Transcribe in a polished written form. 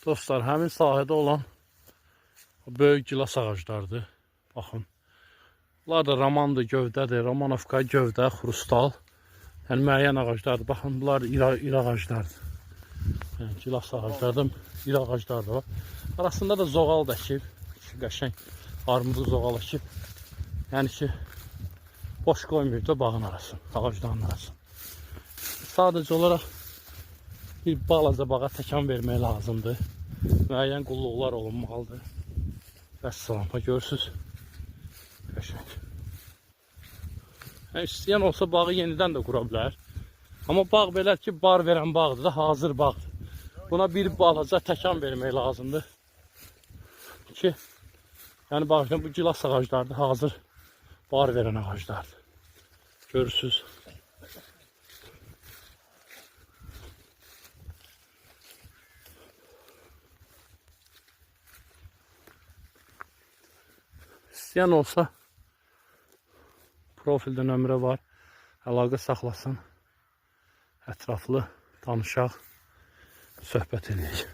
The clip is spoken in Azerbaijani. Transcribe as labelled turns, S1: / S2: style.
S1: Dostlar, həmin sahədə olan böyük gilas ağaclardır. Baxın. Bunlar da romandır, gövdədir. Romanovka, gövdə, xrustal. Yəni müəyyən ağaclardır. Baxın, bunlar iri ağaclardır. Yəni gilas ağaclardır, iri ağaclar da var. Arasında da zoğal da əkib. Qəşəng armudu zoğal əkib. Yəni ki, boş qoymuyor da bağın arasını, ağacların arasını. Sadəcə olaraq bir balaca bağa təkan vermək lazımdır. Müəyyən qulluqlar olunmalıdır. Vəssalam, görürsünüz. Qəşəng. Yəni, istəyən olsa bağı yenidən də qura bilər. Amma bağ belə ki, bar verən bağdır da, hazır bağdır. Buna bir balaca təkan vermək lazımdır. Ki, yəni bağışlayın, bu gilas ağaclardır, hazır bar verən ağaclardır. Görürsünüz. İstəyən olsa profildə nömrə var. Əlaqə saxlasın. Ətraflı danışaq, söhbət edək.